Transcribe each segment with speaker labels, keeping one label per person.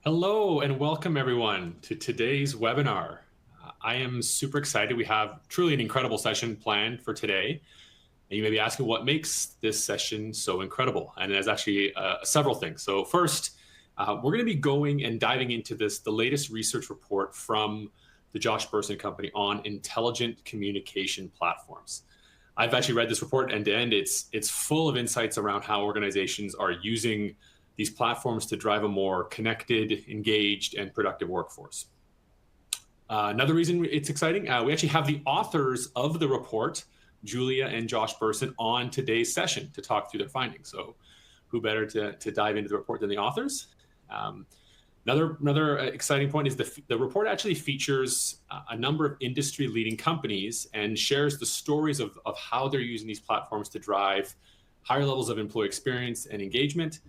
Speaker 1: Hello and welcome everyone to today's webinar. I am super excited. We have truly an incredible session planned for today. And you may be asking what makes this session so incredible. And there's actually several things. So first, we're going to be going and diving into the latest research report from the Josh Bersin company on intelligent communication platforms. I've actually read this report end to end. It's full of insights around how organizations are using these platforms to drive a more connected, engaged, and productive workforce. Another reason it's exciting, we actually have the authors of the report, Julia and Josh Bersin, on today's session to talk through their findings. So who better to dive into the report than the authors? Another exciting point is the report actually features a number of industry-leading companies and shares the stories of how they're using these platforms to drive higher levels of employee experience and engagement.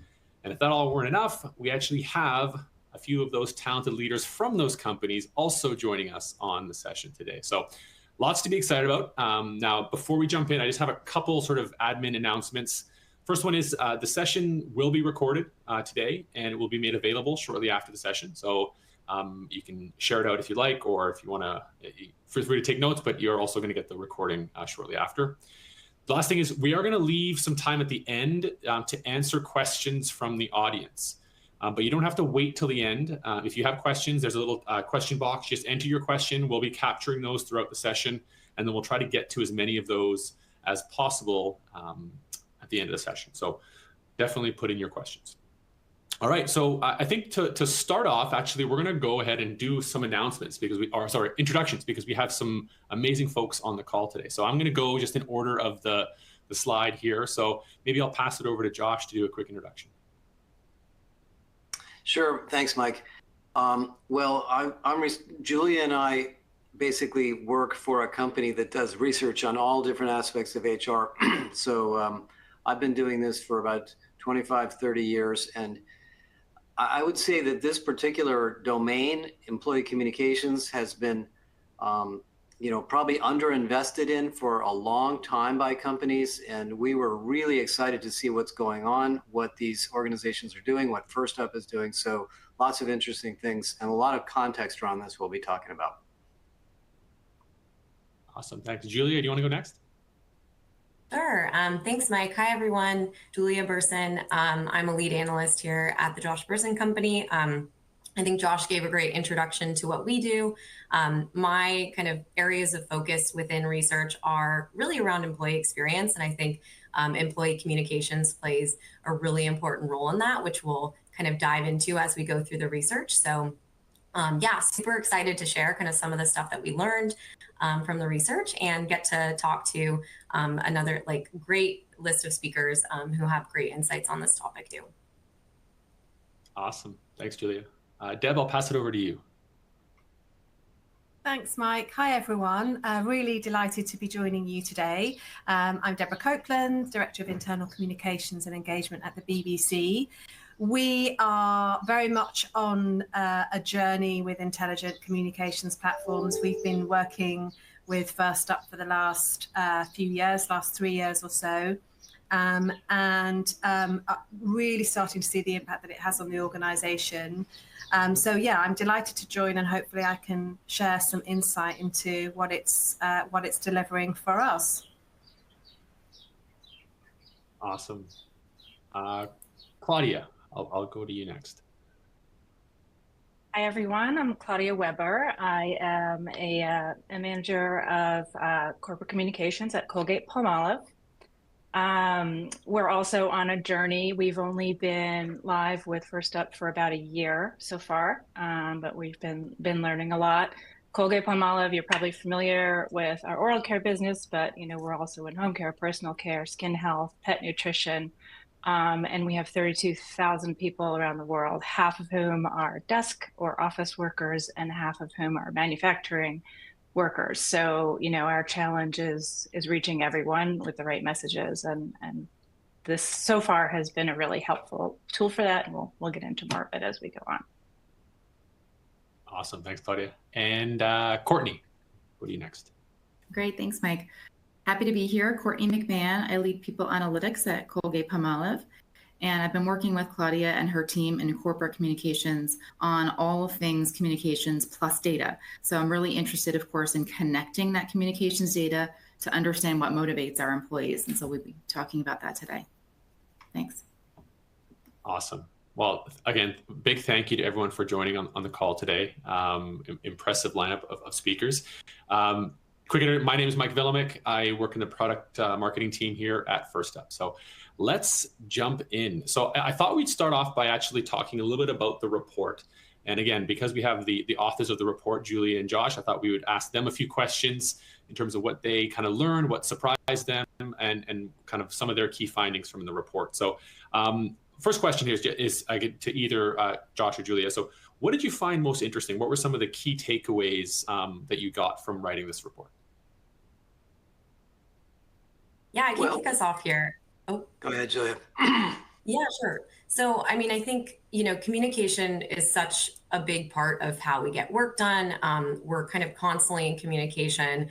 Speaker 1: And if that all weren't enough, we actually have a few of those talented leaders from those companies also joining us on the session today. So lots to be excited about. Now, before we jump in, I just have a couple sort of admin announcements. First one is the session will be recorded today, and it will be made available shortly after the session. So you can share it out if you like, or if you want to, feel free to take notes, but you're also going to get the recording shortly after. The last thing is we are going to leave some time at the end to answer questions from the audience. But you don't have to wait till the end. If you have questions, there's a little question box. Just enter your question. We'll be capturing those throughout the session, and then we'll try to get to as many of those as possible at the end of the session. So definitely put in your questions. All right, so I think to start off, actually, we're going to go ahead and do some announcements introductions, because we have some amazing folks on the call today. So I'm going to go just in order of the slide here. So maybe I'll pass it over to Josh to do a quick introduction.
Speaker 2: Sure, thanks, Mike. Julia and I basically work for a company that does research on all different aspects of HR. So I've been doing this for about 25, 30 years, and I would say that this particular domain, employee communications, has been, probably underinvested in for a long time by companies. And we were really excited to see what's going on, what these organizations are doing, what First Up is doing. So lots of interesting things and a lot of context around this we'll be talking about.
Speaker 1: Awesome, thanks. Julia, do you want to go next?
Speaker 3: Sure. Thanks, Mike. Hi, everyone. Julia Bersin. I'm a lead analyst here at the Josh Bersin Company. I think Josh gave a great introduction to what we do. My kind of areas of focus within research are really around employee experience. And I think employee communications plays a really important role in that, which we'll kind of dive into as we go through the research. So yeah, super excited to share kind of some of the stuff that we learned from the research and get to talk to another great list of speakers who have great insights on this topic too.
Speaker 1: Awesome. Thanks, Julia. Deb, I'll pass it over to you.
Speaker 4: Thanks, Mike. Hi, everyone. Really delighted to be joining you today. I'm Deborah Copeland, Director of Internal Communications and Engagement at the BBC. We are very much on a journey with intelligent communications platforms. We've been working with First Up for the last few years, last 3 years or so, and really starting to see the impact that it has on the organisation. So yeah, I'm delighted to join, and hopefully I can share some insight into what it's delivering for us.
Speaker 1: Awesome. Claudia, I'll go to you next.
Speaker 5: Hi, everyone. I'm Claudia Weber. I am a manager of corporate communications at Colgate-Palmolive. We're also on a journey. We've only been live with First Up for about a year so far, but we've been learning a lot. Colgate-Palmolive, you're probably familiar with our oral care business, but we're also in home care, personal care, skin health, pet nutrition. And we have 32,000 people around the world, half of whom are desk or office workers and half of whom are manufacturing workers. So, our challenge is reaching everyone with the right messages. And this so far has been a really helpful tool for that. And we'll get into more of it as we go on.
Speaker 1: Awesome. Thanks, Claudia. And Courtney, what do you next?
Speaker 6: Great. Thanks, Mike. Happy to be here. Courtney McMahon. I lead people analytics at Colgate-Palmolive. And I've been working with Claudia and her team in corporate communications on all things communications plus data. So I'm really interested, of course, in connecting that communications data to understand what motivates our employees. And so we'll be talking about that today. Thanks.
Speaker 1: Awesome. Well, again, big thank you to everyone for joining on the call today. Impressive lineup of speakers. Quick, my name is Mike Villamick. I work in the product marketing team here at First Up. So let's jump in. So I thought we'd start off by actually talking a little bit about the report. And again, because we have the authors of the report, Julia and Josh, I thought we would ask them a few questions in terms of what they kind of learned, what surprised them, and kind of some of their key findings from the report. So first question here is I get to either Josh or Julia. So what did you find most interesting? What were some of the key takeaways that you got from writing this report?
Speaker 3: Yeah, I can kick us off here. Oh,
Speaker 2: go ahead, Julia.
Speaker 3: Yeah, sure. So, I mean, I think, communication is such a big part of how we get work done. We're kind of constantly in communication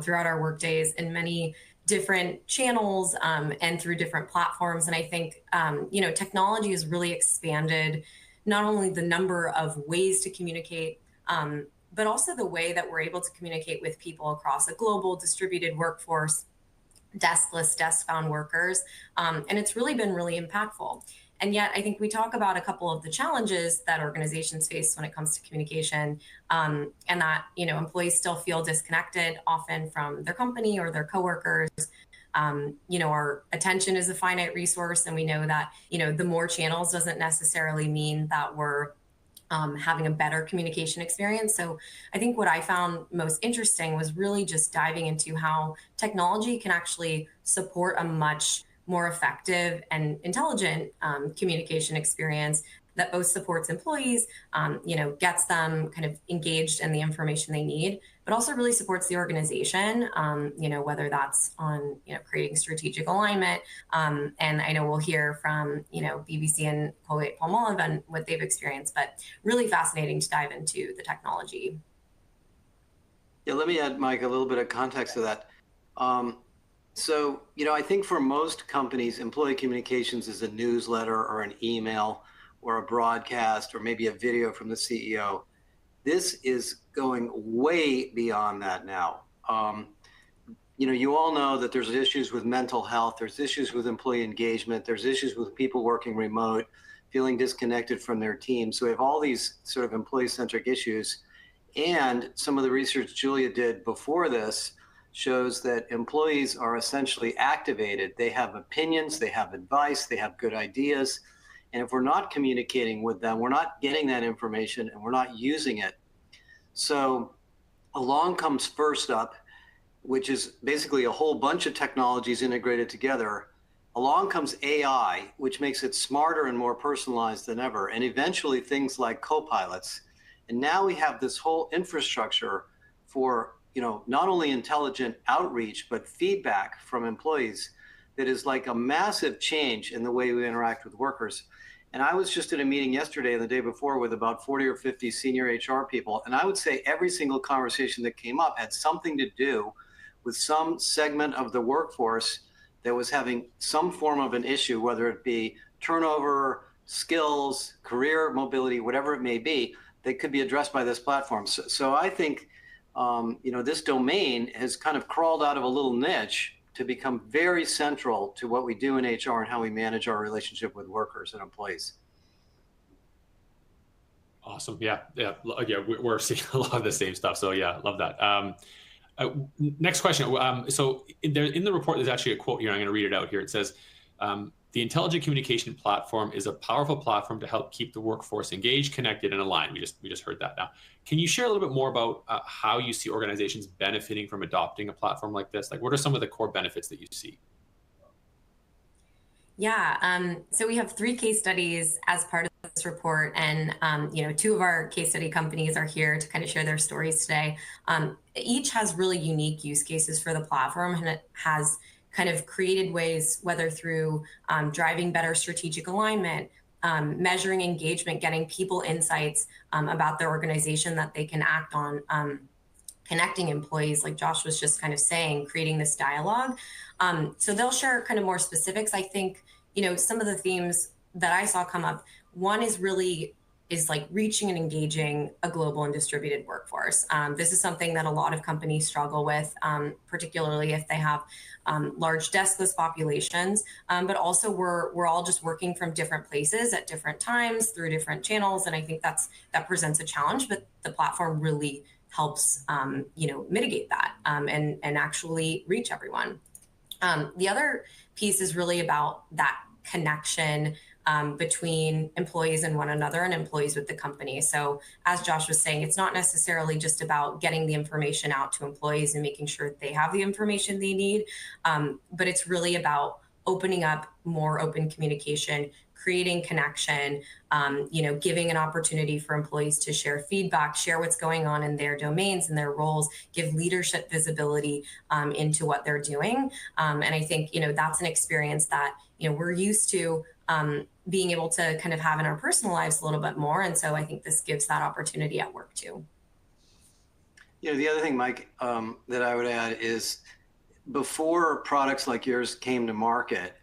Speaker 3: throughout our work days in many different channels and through different platforms. And I think, technology has really expanded not only the number of ways to communicate, but also the way that we're able to communicate with people across a global distributed workforce, deskless, desk-bound workers. And it's really been really impactful. And yet I think we talk about a couple of the challenges that organizations face when it comes to communication, and that, employees still feel disconnected often from their company or their coworkers. Our attention is a finite resource, and we know that, the more channels doesn't necessarily mean that we're having a better communication experience. So I think what I found most interesting was really just diving into how technology can actually support a much more effective and intelligent communication experience that both supports employees, gets them kind of engaged in the information they need, but also really supports the organization, whether that's on, creating strategic alignment. And I know we'll hear from, BBC and Colgate-Palmolive and what they've experienced, but really fascinating to dive into the technology.
Speaker 2: Yeah, let me add, Mike, a little bit of context to that. So, I think for most companies, employee communications is a newsletter or an email or a broadcast or maybe a video from the CEO. This is going way beyond that now. You all know that there's issues with mental health, there's issues with employee engagement, there's issues with people working remote, feeling disconnected from their team. So we have all these sort of employee-centric issues. And some of the research Julia did before this shows that employees are essentially activated. They have opinions, they have advice, they have good ideas. And if we're not communicating with them, we're not getting that information and we're not using it. So along comes First Up, which is basically a whole bunch of technologies integrated together. Along comes AI, which makes it smarter and more personalized than ever. And eventually things like co-pilots. And now we have this whole infrastructure for, not only intelligent outreach, but feedback from employees that is like a massive change in the way we interact with workers. And I was just at a meeting yesterday and the day before with about 40 or 50 senior HR people. And I would say every single conversation that came up had something to do with some segment of the workforce that was having some form of an issue, whether it be turnover, skills, career mobility, whatever it may be, that could be addressed by this platform. So I think, this domain has kind of crawled out of a little niche to become very central to what we do in HR and how we manage our relationship with workers and employees.
Speaker 1: Awesome. Yeah. We're seeing a lot of the same stuff. So yeah, love that. Next question. So in the report, there's actually a quote here. I'm going to read it out here. It says, the intelligent communication platform is a powerful platform to help keep the workforce engaged, connected, and aligned. We just heard that now. Can you share a little bit more about how you see organizations benefiting from adopting a platform like this? Like, what are some of the core benefits that you see?
Speaker 3: Yeah, so we have 3 case studies as part of this report, and 2 of our case study companies are here to kind of share their stories today. Each has really unique use cases for the platform, and it has kind of created ways, whether through driving better strategic alignment, measuring engagement, getting people insights about their organization that they can act on, connecting employees, like Josh was just kind of saying, creating this dialogue. So they'll share kind of more specifics. I think, some of the themes that I saw come up, one is like reaching and engaging a global and distributed workforce. This is something that a lot of companies struggle with, particularly if they have large deskless populations. But also we're all just working from different places at different times through different channels. And I think that presents a challenge, but the platform really helps, mitigate that and actually reach everyone. The other piece is really about that connection between employees and one another and employees with the company. So as Josh was saying, it's not necessarily just about getting the information out to employees and making sure they have the information they need, but it's really about opening up more open communication, creating connection, giving an opportunity for employees to share feedback, share what's going on in their domains and their roles, give leadership visibility into what they're doing. And I think, that's an experience that, we're used to being able to kind of have in our personal lives a little bit more. And so I think this gives that opportunity at work too.
Speaker 2: The other thing, Mike, that I would add is before products like yours came to market,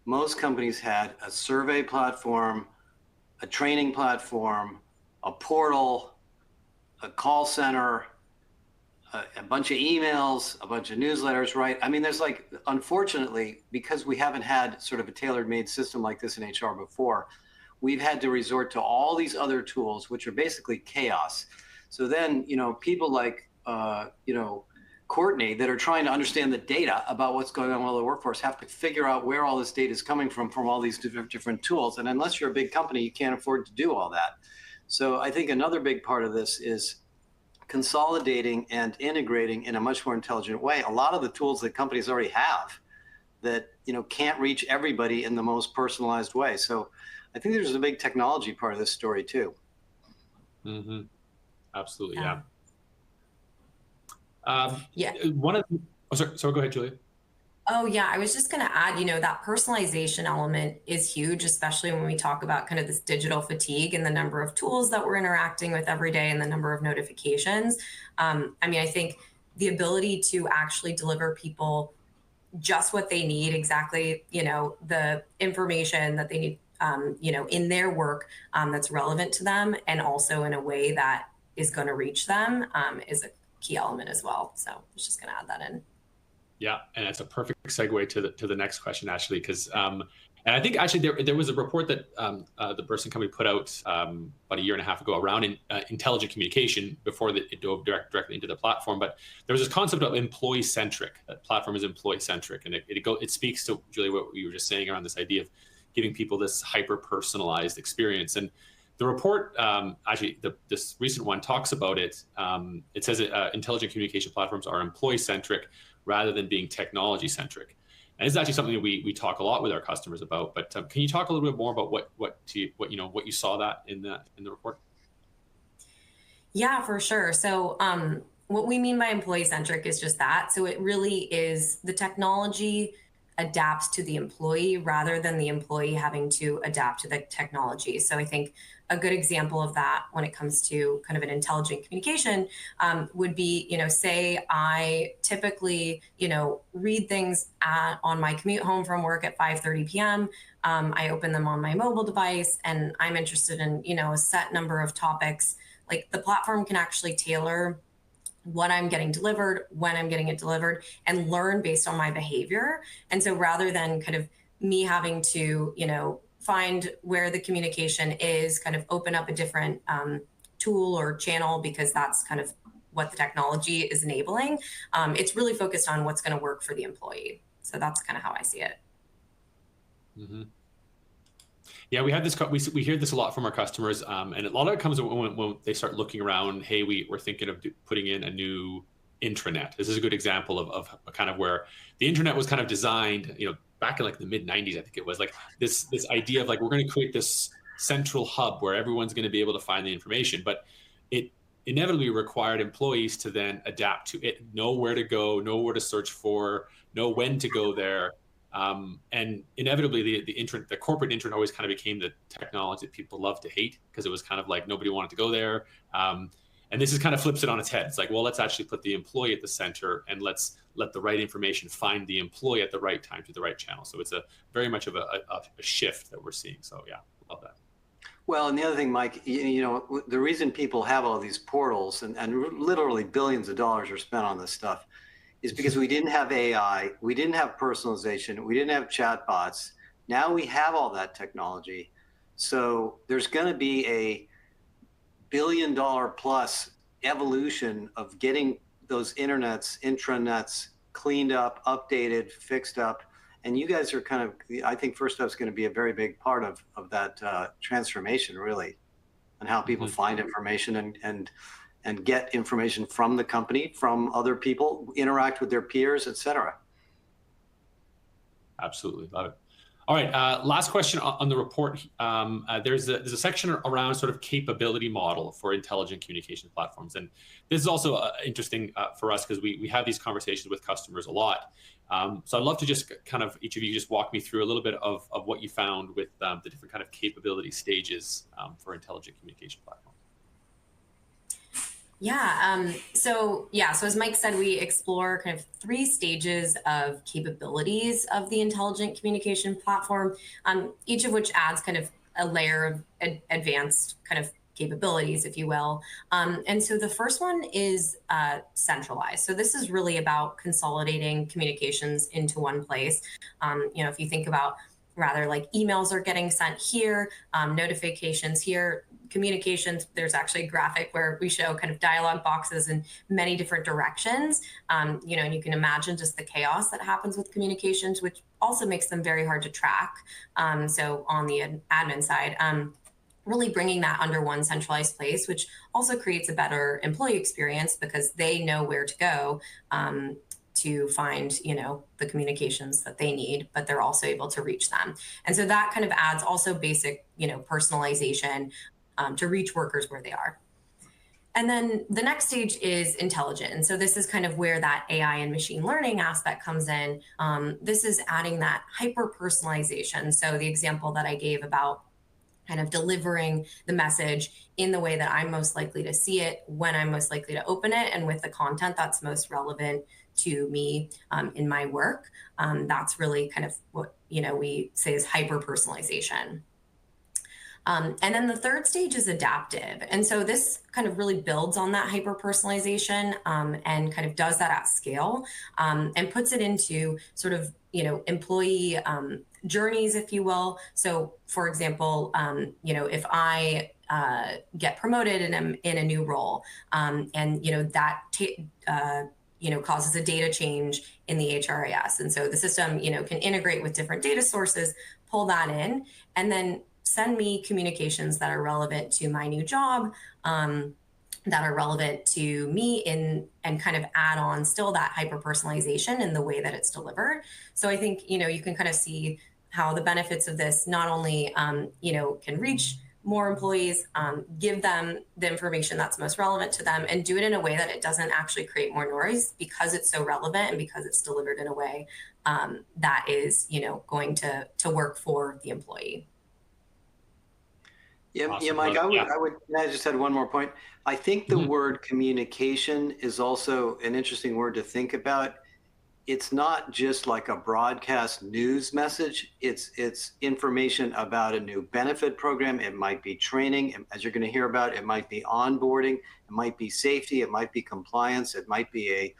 Speaker 2: most companies had a survey platform, a training platform, a portal, a call center, a bunch of emails, a bunch of newsletters, right? I mean, there's unfortunately, because we haven't had sort of a tailor-made system like this in HR before, we've had to resort to all these other tools, which are basically chaos. So then, people like, Courtney that are trying to understand the data about what's going on with the workforce have to figure out where all this data is coming from all these different tools. And unless you're a big company, you can't afford to do all that. So I think another big part of this is consolidating and integrating in a much more intelligent way a lot of the tools that companies already have that can't reach everybody in the most personalized way. So I think there's a big technology part of this story too.
Speaker 1: Mm-hmm. Absolutely,
Speaker 3: yeah.
Speaker 1: Sorry, go ahead, Julia.
Speaker 3: Oh yeah, I was just going to add, that personalization element is huge, especially when we talk about kind of this digital fatigue and the number of tools that we're interacting with every day and the number of notifications. I think the ability to actually deliver people just what they need, exactly, the information that they need, in their work that's relevant to them, and also in a way that is going to reach them is a key element as well. So I was just going to add that in.
Speaker 1: Yeah, and it's a perfect segue to the next question, actually, because and I think actually there was a report that the Bersin company put out about a year and a half ago around intelligent communication before it dove directly into the platform. But there was this concept of employee-centric. That platform is employee-centric, and it speaks to, Julie, what you were just saying around this idea of giving people this hyper-personalized experience. And the report, this recent one talks about it. It says intelligent communication platforms are employee-centric rather than being technology-centric. And it's actually something that we talk a lot with our customers about. But can you talk a little bit more about what you saw that in the report?
Speaker 3: Yeah, for sure. So what we mean by employee-centric is just that. So it really is the technology adapts to the employee rather than the employee having to adapt to the technology. So I think a good example of that when it comes to kind of an intelligent communication would be, say I typically, read things on my commute home from work at 5:30 p.m. I open them on my mobile device and I'm interested in, a set number of topics. Like the platform can actually tailor what I'm getting delivered, when I'm getting it delivered, and learn based on my behavior. And so rather than kind of me having to, find where the communication is, kind of open up a different tool or channel because that's kind of what the technology is enabling, it's really focused on what's going to work for the employee. So that's kind of how I see it.
Speaker 1: Mm-hmm. Yeah, we have this. We hear this a lot from our customers, and a lot of it comes when they start looking around. Hey, we're thinking of putting in a new intranet. This is a good example of kind of where the intranet was kind of designed, back in the mid 90s, I think it was, this idea of we're going to create this central hub where everyone's going to be able to find the information, but it inevitably required employees to then adapt to it, know where to go, know where to search for, know when to go there. And inevitably, the corporate intranet always kind of became the technology that people love to hate because it was kind of nobody wanted to go there. And And this is kind of flips it on its head. It's like, well, let's actually put the employee at the center, and let's let the right information find the employee at the right time through the right channel. So it's a very much of a shift that we're seeing. So yeah, love that.
Speaker 2: Well, and the other thing, Mike, you know, the reason people have all these portals and literally billions of dollars are spent on this stuff is because we didn't have AI, we didn't have personalization, we didn't have chatbots. Now we have all that technology. So there's going to be a $1 billion plus evolution of getting those intranets cleaned up, updated, fixed up. And you guys are kind of, I think First Up's going to be a very big part of that transformation, really, and how people find information and get information from the company, from other people, interact with their peers, et cetera.
Speaker 1: Absolutely, love it. All right, last question on the report. There's a section around sort of capability model for intelligent communication platforms. And this is also interesting for us because we have these conversations with customers a lot. So I'd love to just kind of, each of you just walk me through a little bit of what you found with the different kind of capability stages for intelligent communication platforms.
Speaker 3: Yeah. So as Mike said, we explore kind of 3 stages of capabilities of the intelligent communication platform, each of which adds kind of a layer of advanced kind of capabilities, if you will. And so the first one is centralized. So this is really about consolidating communications into one place. You know, if you think about rather like emails are getting sent here, notifications here, communications, there's actually a graphic where we show kind of dialogue boxes in many different directions. You know, and you can imagine just the chaos that happens with communications, which also makes them very hard to track. So on the admin side, really bringing that under one centralized place, which also creates a better employee experience because they know where to go to find, you know, the communications that they need, but they're also able to reach them. And so that kind of adds also basic, you know, personalization to reach workers where they are. And then the next stage is intelligent. And so this is kind of where that AI and machine learning aspect comes in. This is adding that hyper personalization. So the example that I gave about kind of delivering the message in the way that I'm most likely to see it, when I'm most likely to open it, and with the content that's most relevant to me in my work. That's really kind of what, you know, we say is hyper personalization. And then the third stage is adaptive. And so this kind of really builds on that hyper personalization and kind of does that at scale and puts it into sort of, you know, employee journeys, if you will. So for example, you know, if I get promoted and I'm in a new role and, you know, that, you know, causes a data change in the HRIS. And so the system, you know, can integrate with different data sources, pull that in, and then send me communications that are relevant to my new job, that are relevant to me and kind of add on still that hyper personalization in the way that it's delivered. So I think, you know, you can kind of see how the benefits of this not only, you know, can reach more employees, give them the information that's most relevant to them, and do it in a way that it doesn't actually create more noise because it's so relevant and because it's delivered in a way that is, you know, going to work for the employee.
Speaker 2: Yeah,
Speaker 1: Awesome.
Speaker 2: yeah, Mike, I just had one more point. I think the word communication is also an interesting word to think about. It's not just like a broadcast news message. It's information about a new benefit program. It might be training, as you're going to hear about. It might be onboarding. It might be safety. It might be compliance. It might be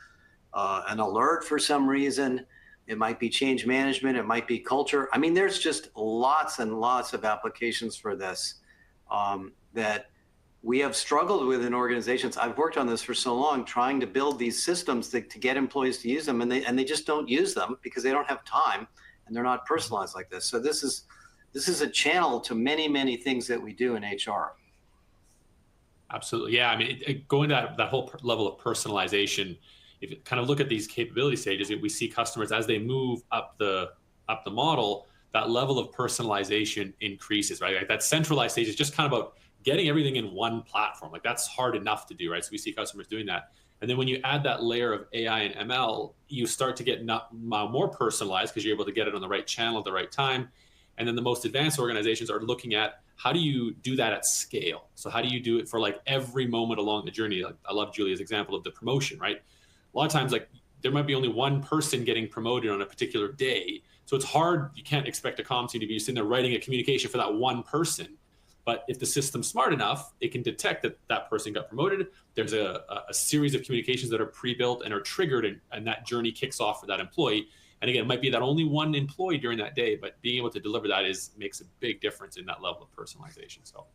Speaker 2: an alert for some reason. It might be change management. It might be culture. I mean, there's just lots and lots of applications for this that we have struggled with in organizations. I've worked on this for so long, trying to build these systems to get employees to use them, and they just don't use them because they don't have time and they're not personalized like this. So this is a channel to many, many things that we do in HR.
Speaker 1: Absolutely, yeah. I mean, going to that whole level of personalization, if you kind of look at these capability stages, we see customers as they move up the model, that level of personalization increases, right? Like that centralized stage is just kind of about getting everything in one platform. Like that's hard enough to do, right? So we see customers doing that. And then when you add that layer of AI and ML, you start to get more personalized because you're able to get it on the right channel at the right time. And then the most advanced organizations are looking at how do you do that at scale? So how do you do it for like every moment along the journey? Like, I love Julia's example of the promotion, right? A lot of times, like there might be only one person getting promoted on a particular day. So it's hard. You can't expect a comms team to be sitting there writing a communication for that one person. But if the system's smart enough, it can detect that that person got promoted. There's a series of communications that are pre-built and are triggered, and that journey kicks off for that employee. And again, it might be that only one employee during that day, but being able to deliver that makes a big difference in that level of personalization. So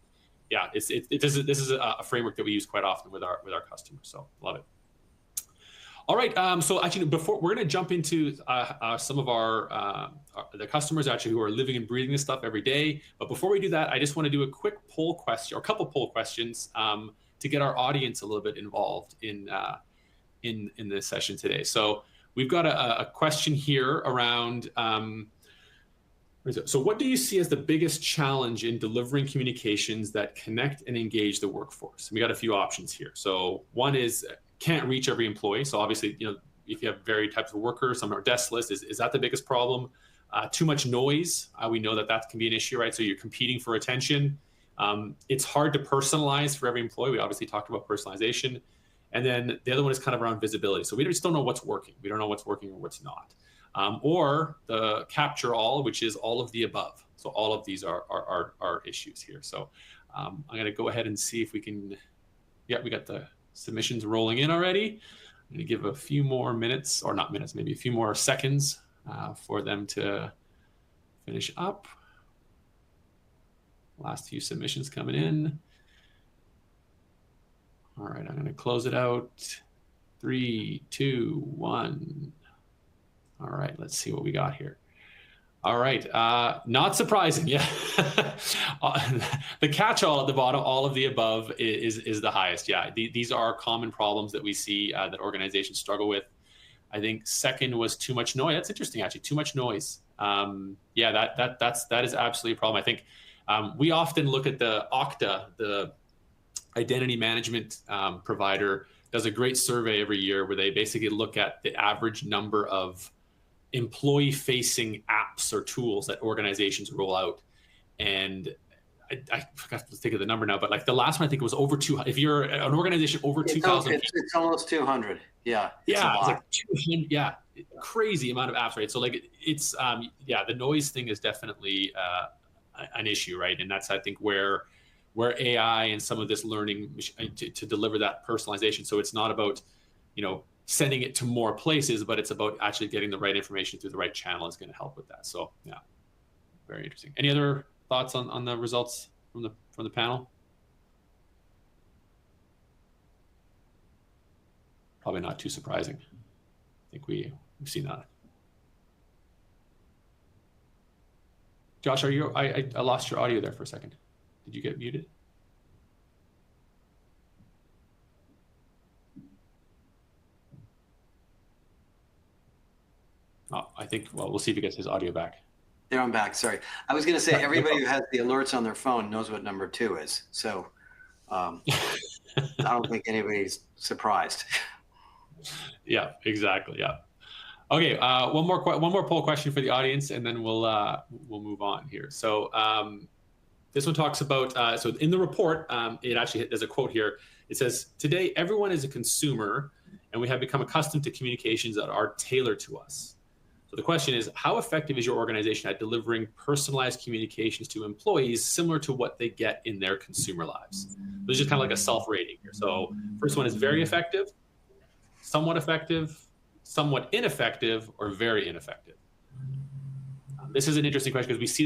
Speaker 1: yeah, this is a framework that we use quite often with our customers. So love it. All right, so actually, before we're going to jump into some of the customers actually who are living and breathing this stuff every day. But before we do that, I just want to do a quick poll question, or a couple poll questions, to get our audience a little bit involved in this session today. So we've got a question here around. So what do you see as the biggest challenge in delivering communications that connect and engage the workforce? And we got a few options here. So one is can't reach every employee. So obviously, if you have varied types of workers, some are deskless, is that the biggest problem? Too much noise. We know that can be an issue, right? So you're competing for attention. It's hard to personalize for every employee. We obviously talked about personalization. And then the other one is kind of around visibility. So we just don't know what's working. We don't know what's working or what's not. Or the capture all, which is all of the above. So all of these are issues here. So I'm going to go ahead and see if we can, we got the submissions rolling in already. I'm going to give a few more minutes, or not minutes, maybe a few more seconds for them to finish up. Last few submissions coming in. All right, I'm going to close it out. 3, 2, 1. All right, let's see what we got here. All right, not surprising, yeah. The catch-all at the bottom, all of the above, is the highest. Yeah, these are common problems that we see that organizations struggle with. I think second was too much noise. That's interesting, actually, too much noise. Yeah, that is absolutely a problem. I think we often look at the Okta, the identity management provider, does a great survey every year where they basically look at the average number of employee-facing apps or tools that organizations roll out. And I forgot to think of the number now, but like the last one, I think it was over 200. If you're an organization over 2,000 people.
Speaker 2: It's almost 200. Yeah.
Speaker 1: It's like 200, yeah, crazy amount of apps, right? So like it's, the noise thing is definitely an issue, right? And that's, I think, where AI and some of this learning to deliver that personalization. So it's not about, sending it to more places, but it's about actually getting the right information through the right channel is going to help with that. So yeah, very interesting. Any other thoughts on the results from the panel? Probably not too surprising. I think we've seen that. Josh, I lost your audio there for a second. Did you get muted? Oh, I think, we'll see if he gets his audio back.
Speaker 2: There, I'm back. Sorry. I was going to say everybody who has the alerts on their phone knows what number 2 is. So I don't think anybody's surprised.
Speaker 1: Yeah, exactly. Yeah. Okay. One more poll question for the audience, and then we'll move on here. So this one talks about, so in the report, it actually, there's a quote here. It says, "Today, everyone is a consumer, and we have become accustomed to communications that are tailored to us." So the question is, how effective is your organization at delivering personalized communications to employees similar to what they get in their consumer lives? So it's just kind of like a self-rating here. So first one is very effective, somewhat ineffective, or very ineffective. This is an interesting question because we see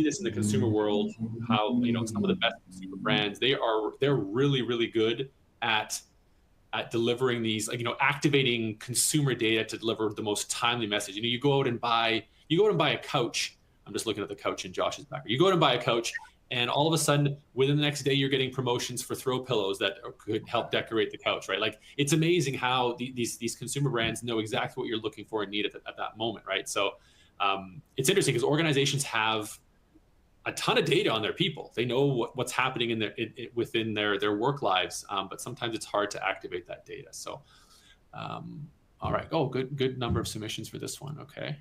Speaker 1: this in the consumer world. How some of the best consumer brands, they're really, really good at delivering these, activating consumer data to deliver the most timely message. You go out and buy a couch. I'm just looking at the couch in Josh's background. You go out and buy a couch, and all of a sudden, within the next day, you're getting promotions for throw pillows that could help decorate the couch, right? Like, it's amazing how these consumer brands know exactly what you're looking for and need at that moment, right? So it's interesting because organizations have a ton of data on their people. They know what's happening within their work lives, but sometimes it's hard to activate that data. So, all right. Oh, good number of submissions for this one. Okay.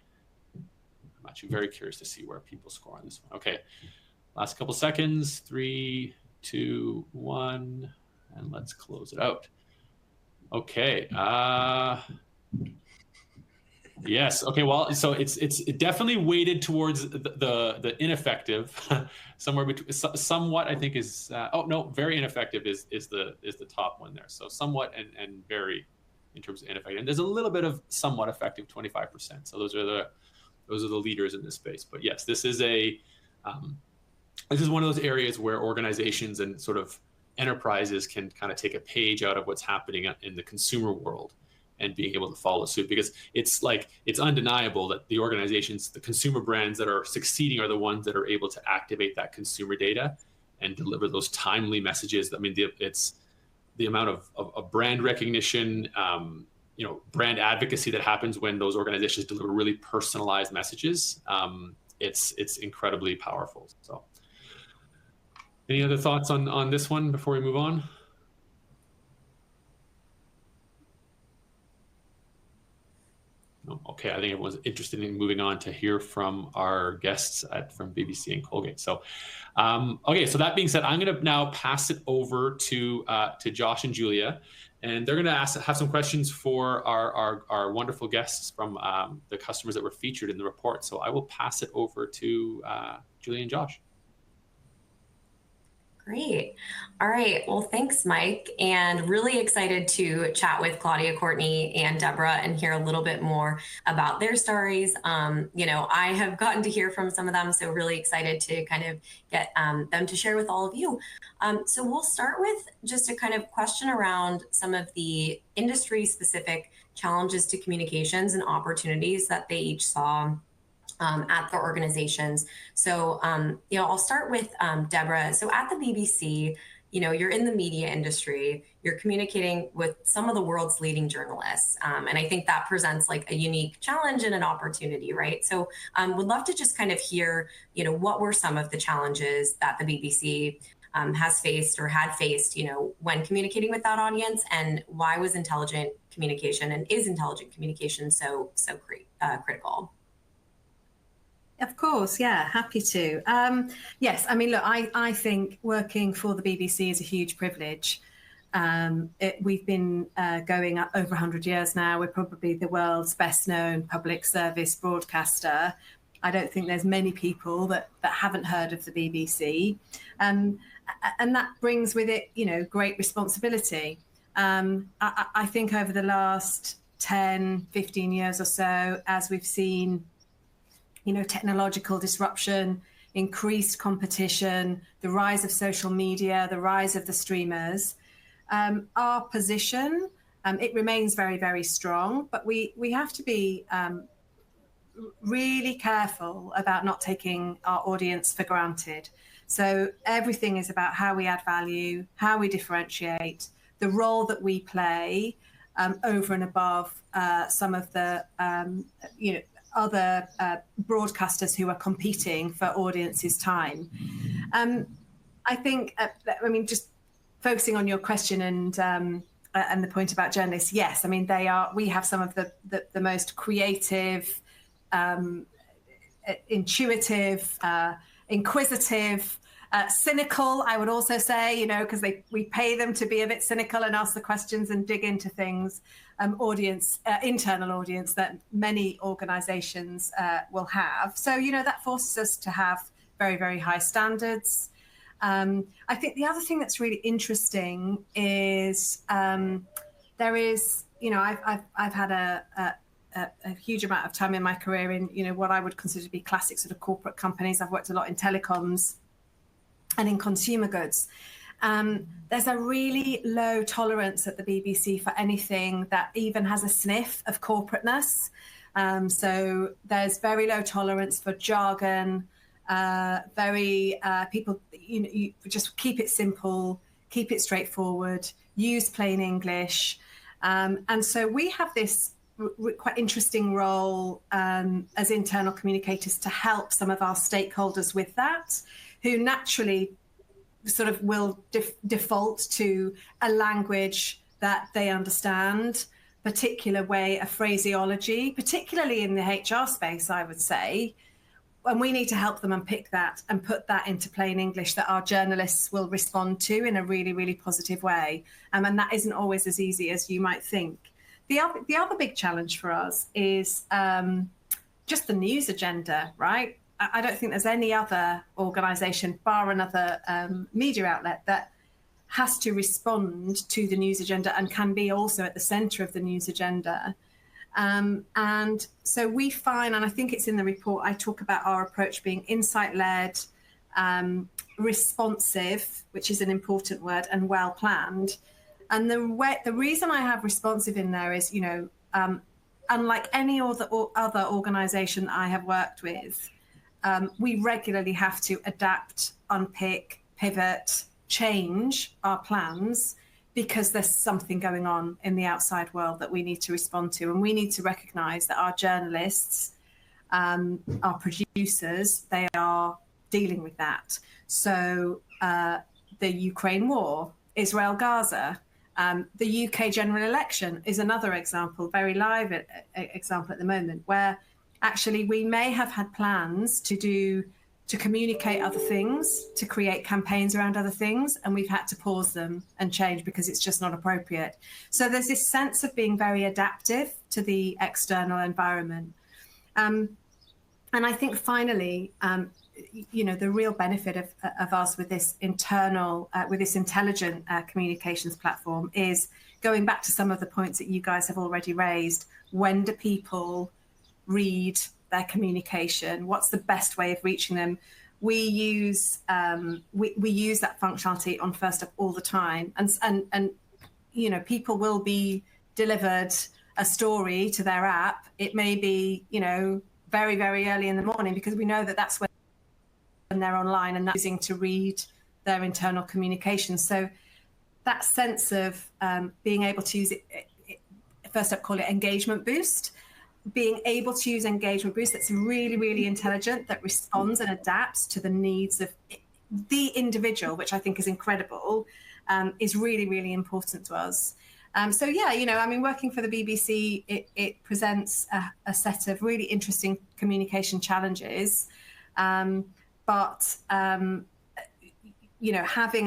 Speaker 1: I'm actually very curious to see where people score on this one. Okay, last couple seconds, 3, 2, 1, and let's close it out. Okay. Yes. Okay. Well, so it's definitely weighted towards the ineffective, somewhere between somewhat. I think is oh no, very ineffective is the top one there. So somewhat and very in terms of ineffective. And there's a little bit of somewhat effective, 25%. So those are the leaders in this space. But yes, this is one of those areas where organizations and sort of enterprises can kind of take a page out of what's happening in the consumer world and being able to follow suit, because it's undeniable that the organizations, the consumer brands that are succeeding are the ones that are able to activate that consumer data and deliver those timely messages. I mean, it's the amount of brand recognition, brand advocacy that happens when those organizations deliver really personalized messages. It's incredibly powerful. So any other thoughts on this one before we move on? Okay, I think everyone's interested in moving on to hear from our guests from BBC and Colgate. So, okay, so that being said, I'm going to now pass it over to Josh and Julia, and they're going to have some questions for our wonderful guests from the customers that were featured in the report. So I will pass it over to Julia and Josh.
Speaker 3: Great. All right. Well, thanks, Mike. And really excited to chat with Claudia, Courtney, and Deborah and hear a little bit more about their stories. I have gotten to hear from some of them, so really excited to kind of get them to share with all of you. So we'll start with just a kind of question around some of the industry-specific challenges to communications and opportunities that they each saw at their organizations. So, I'll start with Deborah. So at the BBC, you're in the media industry, you're communicating with some of the world's leading journalists. And I think that presents like a unique challenge and an opportunity, right? So would love to just kind of hear, what were some of the challenges that the BBC has faced or had faced, when communicating with that audience, and why was intelligent communication and is intelligent communication so critical?
Speaker 4: Of course, yeah, happy to. Yes, I mean, look, I think working for the BBC is a huge privilege. We've been going up over 100 years now. We're probably the world's best known public service broadcaster. I don't think there's many people that haven't heard of the BBC. And that brings with it, great responsibility. I think over the last 10, 15 years or so, as we've seen technological disruption, increased competition, the rise of social media, the rise of the streamers, our position, it remains very, very strong, but we have to be really careful about not taking our audience for granted. So everything is about how we add value, how we differentiate, the role that we play over and above some of the, other broadcasters who are competing for audience's time. I think, just focusing on your question and the point about journalists, yes, I mean, we have some of the most creative, intuitive, inquisitive, cynical, I would also say, because we pay them to be a bit cynical and ask the questions and dig into things, internal audience that many organizations will have. So, that forces us to have very, very high standards. I think the other thing that's really interesting is there is, I've had a huge amount of time in my career in, what I would consider to be classic sort of corporate companies. I've worked a lot in telecoms and in consumer goods. There's a really low tolerance at the BBC for anything that even has a sniff of corporateness. So there's very low tolerance for jargon, people, you just keep it simple, keep it straightforward, use plain English. And so we have this quite interesting role as internal communicators to help some of our stakeholders with that, who naturally sort of will default to a language that they understand, particular way of phraseology, particularly in the HR space, I would say. and we need to help them unpick that and put that into plain English that our journalists will respond to in a really, really positive way. And that isn't always as easy as you might think. The other big challenge for us is just the news agenda, right? I don't think there's any other organisation, bar another media outlet, that has to respond to the news agenda and can be also at the centre of the news agenda. And so we find, and I think it's in the report, I talk about our approach being insight-led, responsive, which is an important word, and well-planned. And the reason I have responsive in there is, unlike any other organisation that I have worked with, we regularly have to adapt, unpick, pivot, change our plans because there's something going on in the outside world that we need to respond to. And we need to recognise that our journalists, our producers, they are dealing with that. So the Ukraine war, Israel-Gaza, the UK general election is another example, very live example at the moment, where actually we may have had plans to communicate other things, to create campaigns around other things, and we've had to pause them and change because it's just not appropriate. So there's this sense of being very adaptive to the external environment. And I think finally, the real benefit of us with this with this intelligent communications platform is going back to some of the points that you guys have already raised. When do people read their communication? What's the best way of reaching them? We use we use that functionality on First Up all the time, and people will be delivered a story to their app. It may be very, very early in the morning because we know that that's when they're online and that's using to read their internal communication. So that sense of being able to use it, First Up call it engagement boost, being able to use engagement boost that's really, really intelligent, that responds and adapts to the needs of the individual, which I think is incredible, is really, really important to us. So yeah, working for the BBC, it presents a set of really interesting communication challenges, but having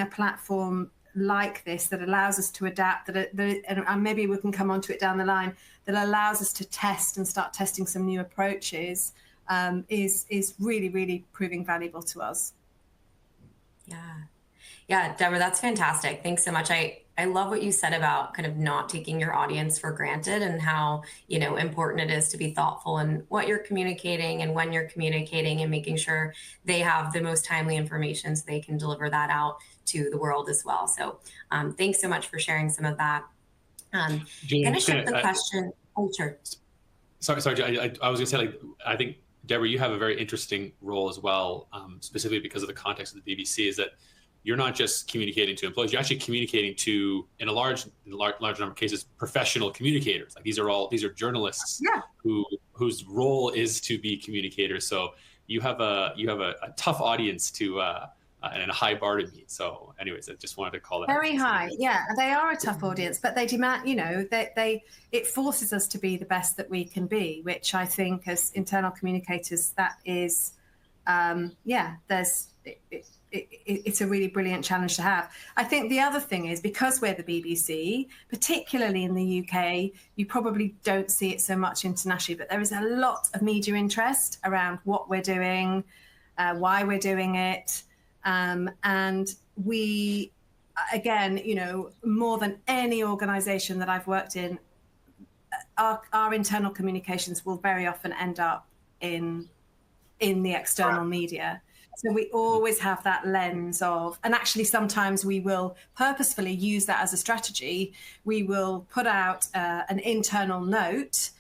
Speaker 4: a platform like this that allows us to adapt, and maybe we can come onto it down the line, that allows us to test and start testing some new approaches, is really, really proving valuable to us.
Speaker 3: Yeah, Deborah, that's fantastic. Thanks so much. I love what you said about kind of not taking your audience for granted and how, important it is to be thoughtful in what you're communicating and when you're communicating and making sure they have the most timely information so they can deliver that out to the world as well. So thanks so much for sharing some of that. Going to shift the question. Oh, sure.
Speaker 1: Sorry. I was going to say, I think, Deborah, you have a very interesting role as well, specifically because of the context of the BBC, is that you're not just communicating to employees, you're actually communicating to, in a large number of cases, professional communicators. Like these are journalists whose role is to be communicators. So you have a tough audience to and a high bar to meet. So anyways, I just wanted to call that
Speaker 4: very high. Yeah, they are a tough audience, but they demand, it forces us to be the best that we can be, which I think as internal communicators, that is, it's a really brilliant challenge to have. I think the other thing is, because we're the BBC, particularly in the UK, you probably don't see it so much internationally, but there is a lot of media interest around what we're doing, why we're doing it. And we, again, more than any organisation that I've worked in, our internal communications will very often end up in the external media. So we always have that lens of, and actually sometimes we will purposefully use that as a strategy. We will put out an internal note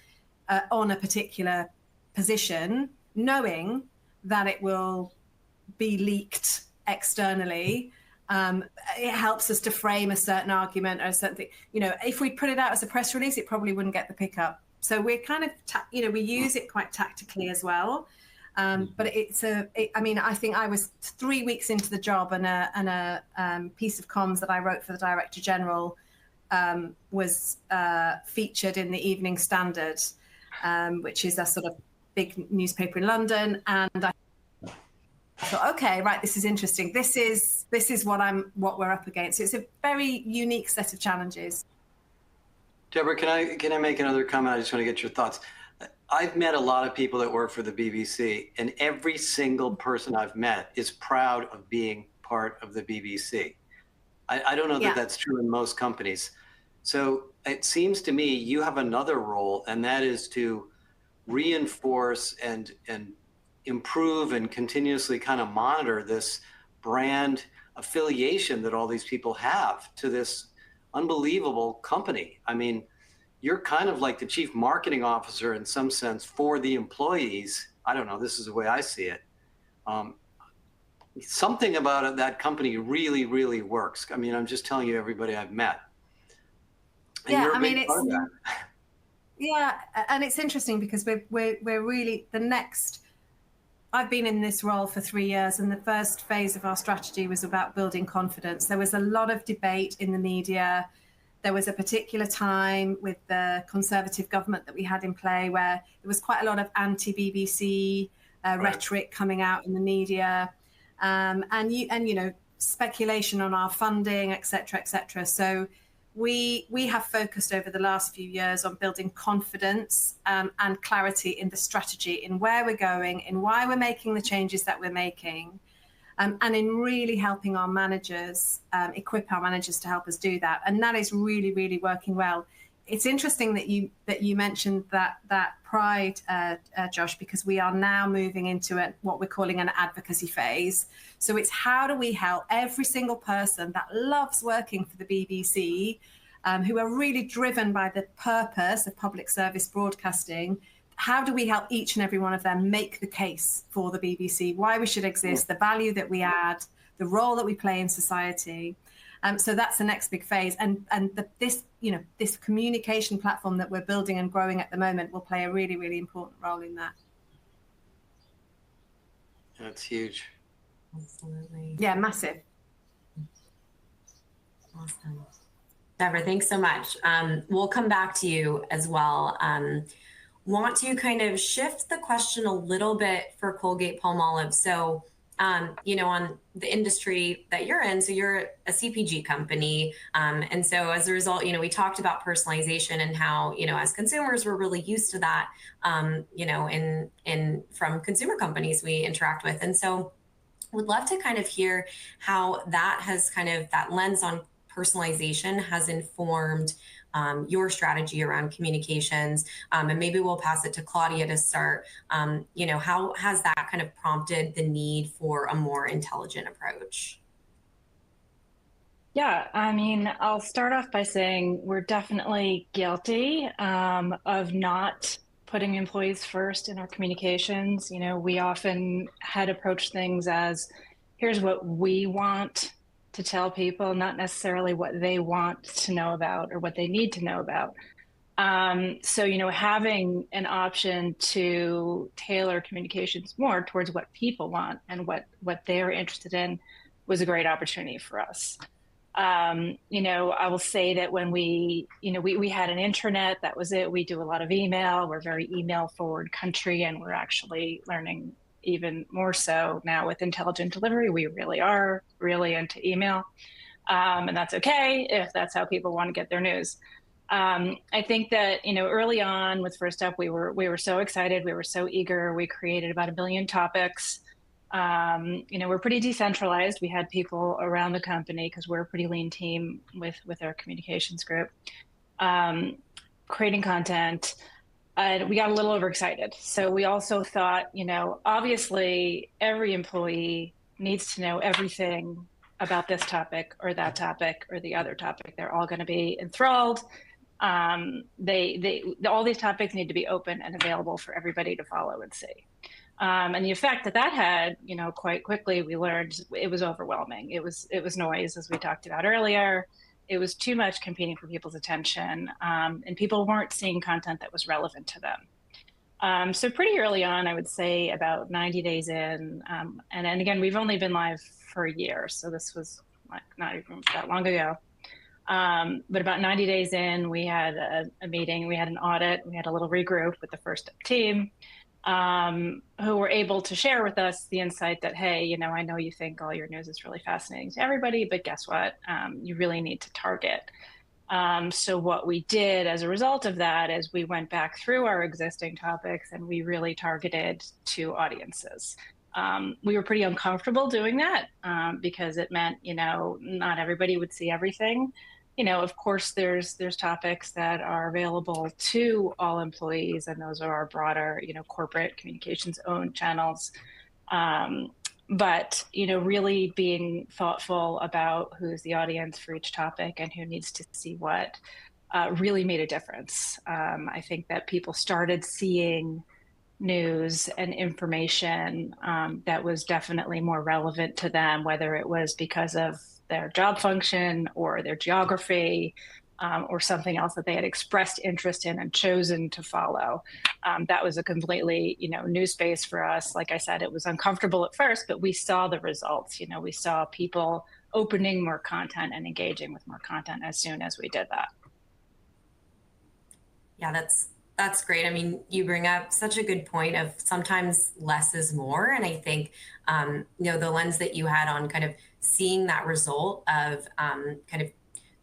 Speaker 4: on a particular position, knowing that it will be leaked externally. It helps us to frame a certain argument or something. If we put it out as a press release, it probably wouldn't get the pickup. So we're kind of, we use it quite tactically as well. But I think I was 3 weeks into the job, and a piece of comms that I wrote for the Director General was featured in the Evening Standard, which is a sort of big newspaper in London. And I I thought, okay, right, this is interesting. This is what we're up against. It's a very unique set of challenges.
Speaker 2: Deborah, can I make another comment? I just want to get your thoughts. I've met a lot of people that work for the BBC, and every single person I've met is proud of being part of the BBC. I don't know that that's true in most companies. So it seems to me you have another role, and that is to reinforce and improve and continuously kind of monitor this brand affiliation that all these people have to this unbelievable company. I mean, you're kind of like the chief marketing officer in some sense for the employees. I don't know, this is the way I see it. Something about it, that company really, really works. I mean, I'm just telling you, everybody I've met. And
Speaker 4: yeah, I mean, it's, yeah, and it's interesting because we're really the next. I've been in this role for 3 years, and the first phase of our strategy was about building confidence. There was a lot of debate in the media. There was a particular time with the Conservative government that we had in play where there was quite a lot of anti-BBC rhetoric coming out in the media, and you know, speculation on our funding, et cetera. So we have focused over the last few years on building confidence and clarity in the strategy, in where we're going, in why we're making the changes that we're making. And in really helping our managers, equip our managers to help us do that. And that is really, really working well. It's interesting that you mentioned that pride, Josh, because we are now moving into what we're calling an advocacy phase. So it's how do we help every single person that loves working for the BBC, who are really driven by the purpose of public service broadcasting. How do we help each and every one of them make the case for the BBC, why we should exist, the value that we add, the role that we play in society? So that's the next big phase. And this communication platform that we're building and growing at the moment will play a really, really important role in that.
Speaker 2: That's huge.
Speaker 3: Absolutely.
Speaker 4: Yeah, massive.
Speaker 3: Awesome. Deborah, thanks so much. We'll come back to you as well. Want to kind of shift the question a little bit for Colgate-Palmolive. So, you know, on the industry that you're in, so you're a CPG company. And so as a result, you know, we talked about personalization and how, you know, as consumers, we're really used to that, you know, from consumer companies we interact with. And so would love to kind of hear how that has kind of, that lens on personalization has informed your strategy around communications. And maybe we'll pass it to Claudia to start. You know, how has that kind of prompted the need for a more intelligent approach?
Speaker 5: Yeah, I mean, I'll start off by saying we're definitely guilty of not putting employees first in our communications. You know, we often had approached things as, here's what we want to tell people, not necessarily what they want to know about or what they need to know about. So, you know, having an option to tailor communications more towards what people want and what they're interested in was a great opportunity for us. You know, I will say that when we had an intranet, that was it. We do a lot of email. We're very email forward country, and we're actually learning even more so now with intelligent delivery. We really are really into email. And that's okay if that's how people want to get their news. I think that, you know, early on with First Up, we were so excited. We were so eager. We created about 1 billion topics. You know, we're pretty decentralized. We had people around the company because we're a pretty lean team with our communications group, creating content. We got a little overexcited. So we also thought, you know, obviously every employee needs to know everything about this topic or that topic or the other topic. They're all going to be enthralled. All these topics need to be open and available for everybody to follow and see. And the effect that had, you know, quite quickly, we learned it was overwhelming. It was noise, as we talked about earlier. It was too much competing for people's attention, and people weren't seeing content that was relevant to them. So pretty early on, I would say about 90 days in, and again, we've only been live for a year, so this was like not even that long ago. But about 90 days in, we had a meeting, we had an audit, we had a little regroup with the First Up team. who were able to share with us the insight that, hey, you know, I know you think all your news is really fascinating to everybody, but guess what? You really need to target. So what we did as a result of that is we went back through our existing topics and we really targeted to audiences. We were pretty uncomfortable doing that because it meant, you know, not everybody would see everything. You know, of course, there's topics that are available to all employees, and those are our broader, you know, corporate communications owned channels. But, you know, really being thoughtful about who's the audience for each topic and who needs to see what really made a difference. I think that people started seeing news and information that was definitely more relevant to them, whether it was because of their job function or their geography or something else that they had expressed interest in and chosen to follow. That was a completely, you know, new space for us. Like I said, it was uncomfortable at first, but we saw the results. You know, we saw people opening more content and engaging with more content as soon as we did that.
Speaker 3: Yeah, that's great. I mean, you bring up such a good point of sometimes less is more. And I think, you know, the lens that you had on kind of seeing that result of kind of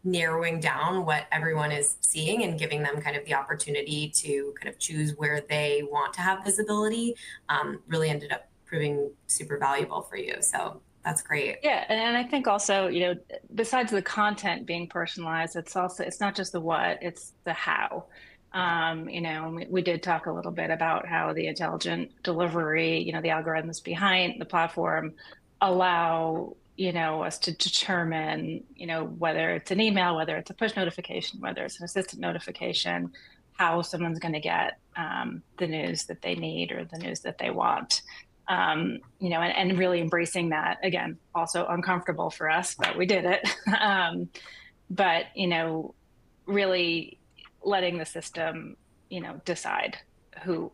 Speaker 3: narrowing down what everyone is seeing and giving them kind of the opportunity to kind of choose where they want to have visibility really ended up proving super valuable for you. So that's great.
Speaker 5: Yeah. And I think also, you know, besides the content being personalized, it's not just the what, it's the how. You know, we did talk a little bit about how the intelligent delivery, you know, the algorithms behind the platform allow, you know, us to determine, you know, whether it's an email, whether it's a push notification, whether it's an assistant notification, how someone's going to get the news that they need or the news that they want. You know, and really embracing that, again, also uncomfortable for us, but we did it. But, you know, really letting the system, you know, decide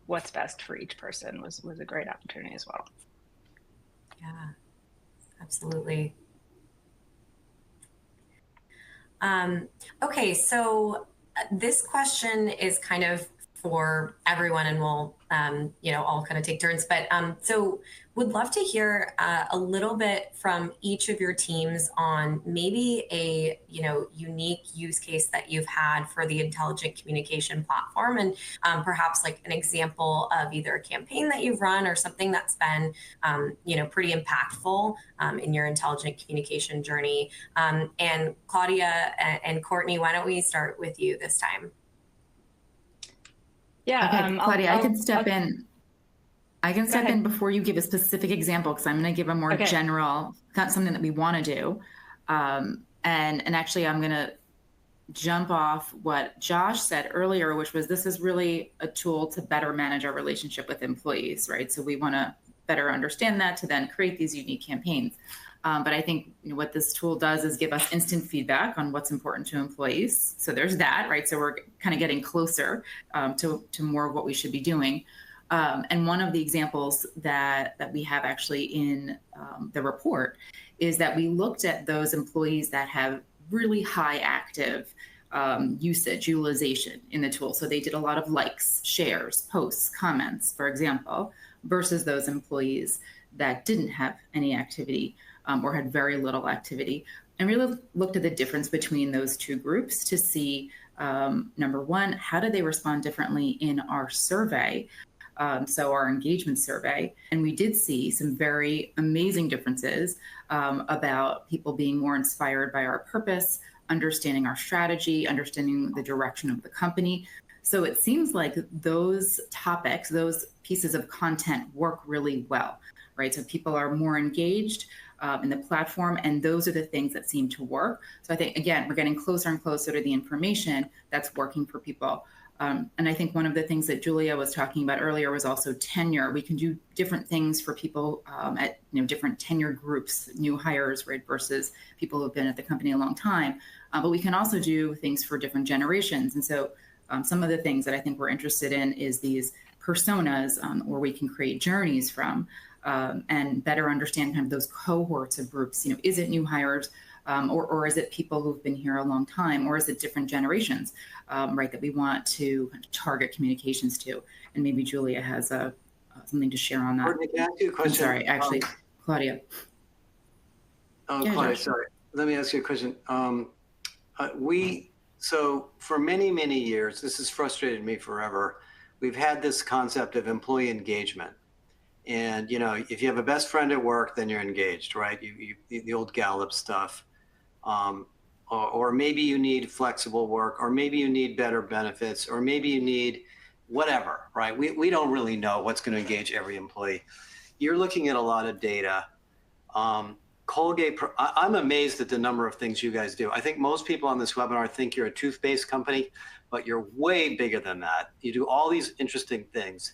Speaker 5: what's best for each person was a great opportunity as well.
Speaker 3: Yeah, absolutely. Okay, so this question is kind of for everyone, and we'll, you know, all kind of take turns. But so would love to hear a little bit from each of your teams on maybe a, you know, unique use case that you've had for the intelligent communication platform, and perhaps like an example of either a campaign that you've run or something that's been, you know, pretty impactful in your intelligent communication journey. And Claudia and Courtney, why don't we start with you this time?
Speaker 5: Yeah,
Speaker 6: okay, Claudia, I can step in. I can step in before you give a specific example, because I'm going to give a more general, something that we want to do. And actually, I'm going to jump off what Josh said earlier, which was this is really a tool to better manage our relationship with employees, right? So we want to better understand that to then create these unique campaigns. But I think, you know, what this tool does is give us instant feedback on what's important to employees. So there's that, right? So we're kind of getting closer to more of what we should be doing. And one of the examples that we have actually in the report is that we looked at those employees that have really high active utilization in the tool. So they did a lot of likes, shares, posts, comments, for example, versus those employees that didn't have any activity or had very little activity, and really looked at the difference between those two groups to see, number one, how do they respond differently in our survey? So our engagement survey, and we did see some very amazing differences about people being more inspired by our purpose, understanding our strategy, understanding the direction of the company. So it seems like those topics, those pieces of content work really well, right? So people are more engaged in the platform, and those are the things that seem to work. So I think, again, we're getting closer and closer to the information that's working for people. And I think one of the things that Julia was talking about earlier was also tenure. We can do different things for people at, you know, different tenure groups, new hires, right, versus people who have been at the company a long time. But we can also do things for different generations. And so some of the things that I think we're interested in is these personas where we can create journeys from and better understand kind of those cohorts of groups. You know, is it new hires? Or is it people who've been here a long time, or is it different generations, right, that we want to target communications to? And maybe Julia has a something to share on that.
Speaker 2: Courtney, can I ask you a question?
Speaker 6: I'm sorry, actually, Claudia.
Speaker 2: Oh, yeah, Claudia, sorry. Let me ask you a question. So for many, many years, this has frustrated me forever. We've had this concept of employee engagement. And, you know, if you have a best friend at work, then you're engaged, right? The old Gallup stuff. Or maybe you need flexible work, or maybe you need better benefits, or maybe you need whatever, right? We don't really know what's going to engage every employee. You're looking at a lot of data. Colgate, I'm amazed at the number of things you guys do. I think most people on this webinar think you're a toothpaste company, but you're way bigger than that. You do all these interesting things.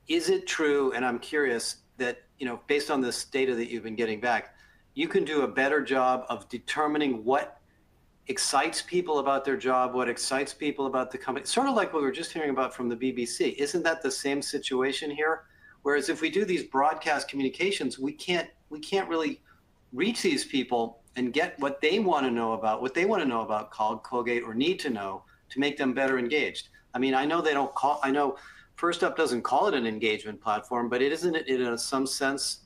Speaker 2: Is it true, and I'm curious, that, you know, based on this data that you've been getting back, you can do a better job of determining what excites people about their job, what excites people about the company? Sort of like what we were just hearing about from the BBC. Isn't that the same situation here? Whereas if we do these broadcast communications, we can't really reach these people and get what they want to know about Colgate or need to know to make them better engaged. I mean, I know First Up doesn't call it an engagement platform, but isn't it in some sense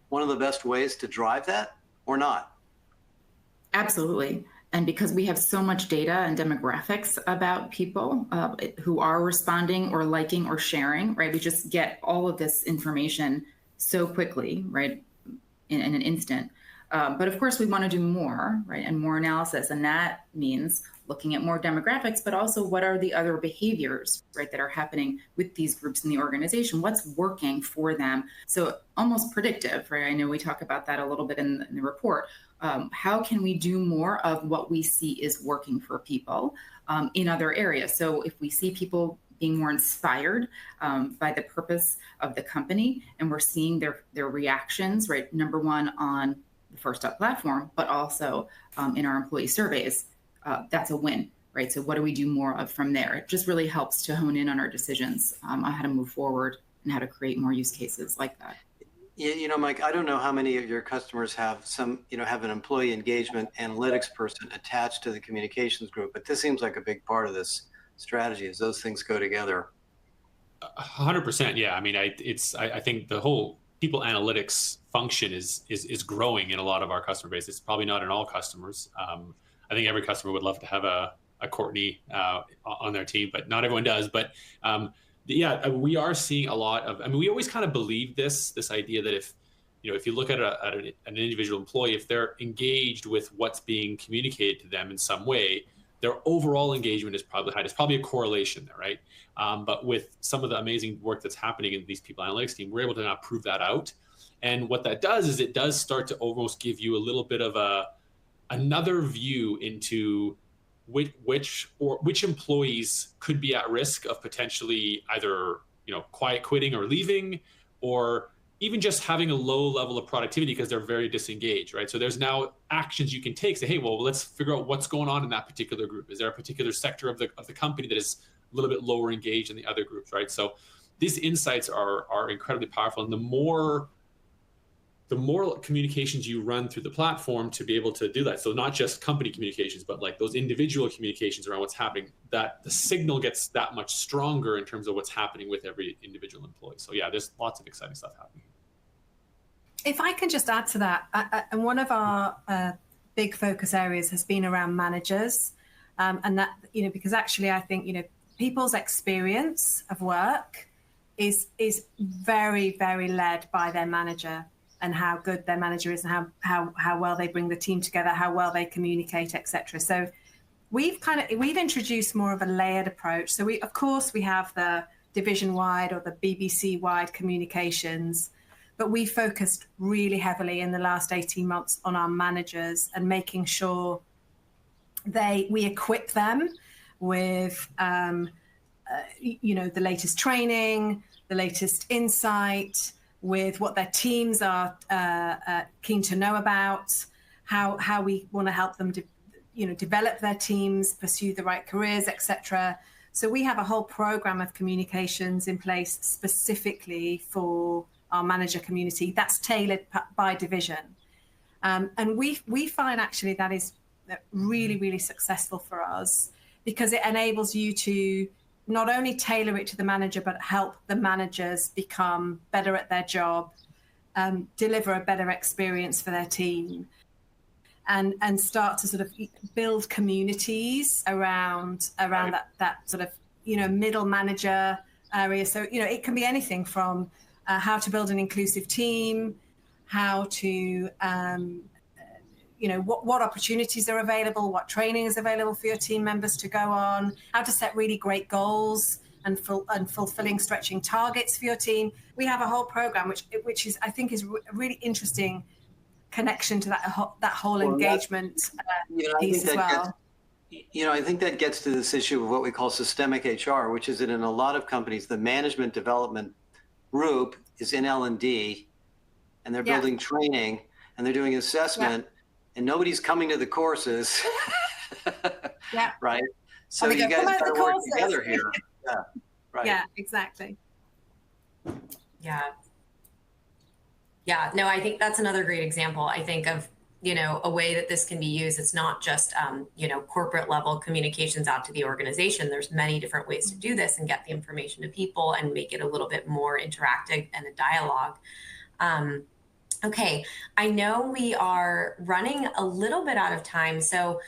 Speaker 2: one of the best ways to drive that, or not?
Speaker 6: Absolutely. And because we have so much data and demographics about people who are responding or liking or sharing, right? We just get all of this information so quickly, right? In an instant. But of course we want to do more, right? And more analysis. And that means looking at more demographics, but also what are the other behaviors, right, that are happening with these groups in the organization? What's working for them? So almost predictive, right? I know we talk about that a little bit in the report. How can we do more of what we see is working for people in other areas? So if we see people being more inspired by the purpose of the company, and we're seeing their reactions, right? Number one, on the First Up platform, but also in our employee surveys, that's a win, right? So what do we do more of from there? It just really helps to hone in on our decisions on how to move forward and how to create more use cases like that.
Speaker 2: Yeah, you know, Mike, I don't know how many of your customers have have an employee engagement analytics person attached to the communications group, but this seems like a big part of this strategy as those things go together.
Speaker 1: 100%. Yeah. I mean, I think the whole people analytics function is growing in a lot of our customer base. It's probably not in all customers. I think every customer would love to have a Courtney on their team, but not everyone does. But yeah, we are seeing a lot of, I mean, we always kind of believe this idea that if you look at an individual employee, if they're engaged with what's being communicated to them in some way, their overall engagement is probably high. There's probably a correlation there, right? But with some of the amazing work that's happening in these people analytics team, we're able to now prove that out. And what that does is it does start to almost give you a little bit of another view into which employees could be at risk of potentially either quiet quitting or leaving, or even just having a low level of productivity because they're very disengaged, right? So there's now actions you can take. Say, hey, well, let's figure out what's going on in that particular group. Is there a particular sector of the company that is a little bit lower engaged than the other groups, right? So these insights are incredibly powerful, and the more communications you run through the platform to be able to do that. So not just company communications, but like those individual communications around what's happening, that the signal gets that much stronger in terms of what's happening with every individual employee. So yeah, there's lots of exciting stuff happening.
Speaker 4: If I can just add to that, and one of our big focus areas has been around managers, and that, because actually I think, people's experience of work is very, very led by their manager, and how good their manager is, and how well they bring the team together, how well they communicate, etc. So we've introduced more of a layered approach. So we have the division-wide or the BBC-wide communications, but we focused really heavily in the last 18 months on our managers and making sure we equip them with the latest training, the latest insight, with what their teams are keen to know about, how we want to help them develop their teams, pursue the right careers, etc. So we have a whole program of communications in place specifically for our manager community that's tailored by division. And we find actually that is really, really successful for us, because it enables you to not only tailor it to the manager, but help the managers become better at their job, deliver a better experience for their team, and start to sort of build communities around
Speaker 1: Right.
Speaker 4: that sort of, middle manager area. So, it can be anything from how to build an inclusive team, how to, what opportunities are available, what training is available for your team members to go on, how to set really great goals and fulfilling stretching targets for your team. We have a whole program which is, I think, is a really interesting connection to that whole engagement piece as well.
Speaker 2: I think that gets to this issue of what we call systemic HR, which is that in a lot of companies, the management development group is in L&D, and they're building training, and they're doing assessment, and nobody's coming to the courses. Right? So you guys got to work together here. Yeah, right.
Speaker 4: Yeah, exactly.
Speaker 3: Yeah. Yeah, no, I think that's another great example. I think of, a way that this can be used. It's not just, corporate level communications out to the organization. There's many different ways to do this and get the information to people and make it a little bit more interactive and a dialogue. Okay, I know we are running a little bit out of time. So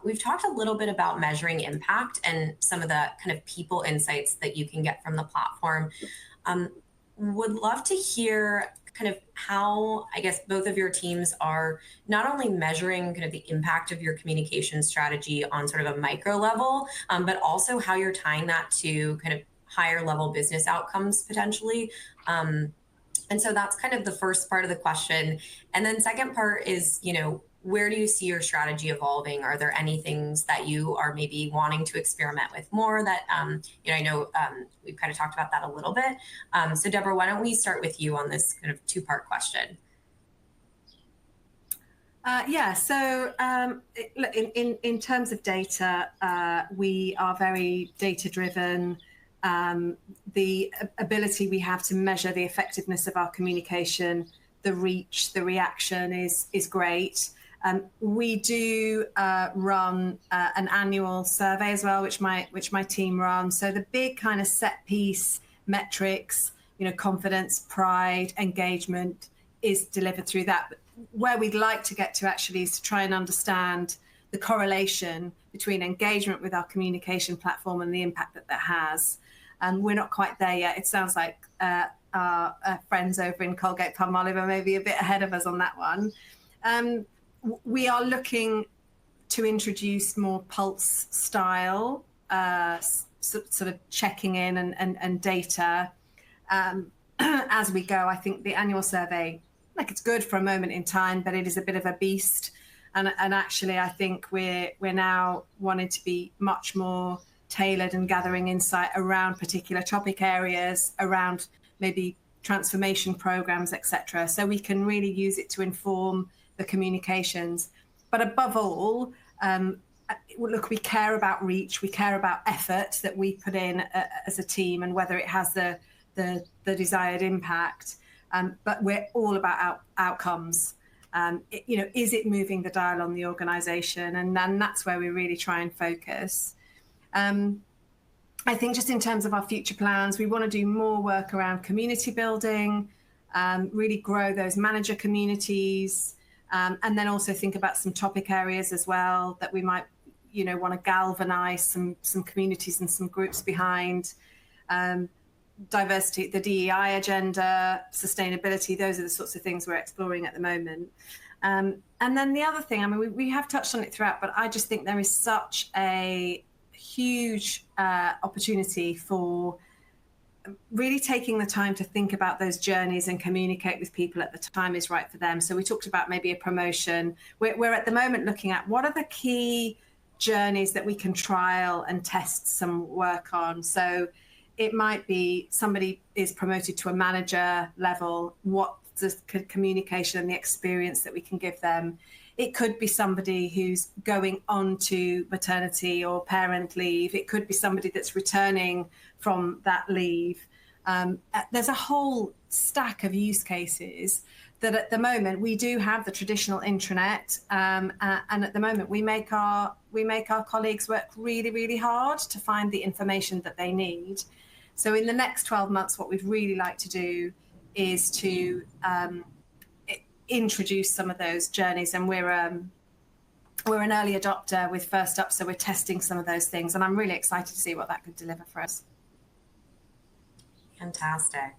Speaker 3: we've talked a little bit about measuring impact and some of the kind of people insights that you can get from the platform. Would love to hear kind of how, I guess, both of your teams are not only measuring kind of the impact of your communication strategy on sort of a micro level, but also how you're tying that to kind of higher level business outcomes potentially. And so that's kind of the first part of the question. And then second part is, where do you see your strategy evolving? Are there any things that you are maybe wanting to experiment with more that, I know we've kind of talked about that a little bit. So Deborah, why don't we start with you on this kind of two-part question?
Speaker 4: So in terms of data, we are very data-driven. The ability we have to measure the effectiveness of our communication, the reach, the reaction is great. We do run an annual survey as well, which my team runs. So the big kind of set piece metrics, confidence, pride, engagement is delivered through that. But where we'd like to get to actually is to try and understand the correlation between engagement with our communication platform and the impact that has. And we're not quite there yet. It sounds like our friends over in Colgate-Palmolive are maybe a bit ahead of us on that one. We are looking to introduce more pulse style, sort of checking in and data as we go. I think the annual survey, it's good for a moment in time, but it is a bit of a beast. And actually, I think we're now wanting to be much more tailored and gathering insight around particular topic areas, around maybe transformation programs, etc. So we can really use it to inform the communications. But above all, look, we care about reach, we care about effort that we put in as a team and whether it has the desired impact. But we're all about outcomes. Is it moving the dial on the organization? And then that's where we really try and focus. I think just in terms of our future plans, we want to do more work around community building, really grow those manager communities, and then also think about some topic areas as well that we might, want to galvanize some communities and some groups behind. Diversity, the DEI agenda, sustainability, those are the sorts of things we're exploring at the moment. And then the other thing, we have touched on it throughout, but I just think there is such a huge opportunity for really taking the time to think about those journeys and communicate with people at the time is right for them. So we talked about maybe a promotion. We're at the moment looking at what are the key journeys that we can trial and test some work on. So it might be somebody is promoted to a manager level, what's the communication and the experience that we can give them. It could be somebody who's going on to maternity or parent leave. It could be somebody that's returning from that leave. There's a whole stack of use cases that at the moment we do have the traditional intranet, and at the moment we make our colleagues work really, really hard to find the information that they need. So in the next 12 months, what we'd really like to do is to introduce some of those journeys, and we're an early adopter with First Up, so we're testing some of those things, and I'm really excited to see what that could deliver for us.
Speaker 3: Fantastic.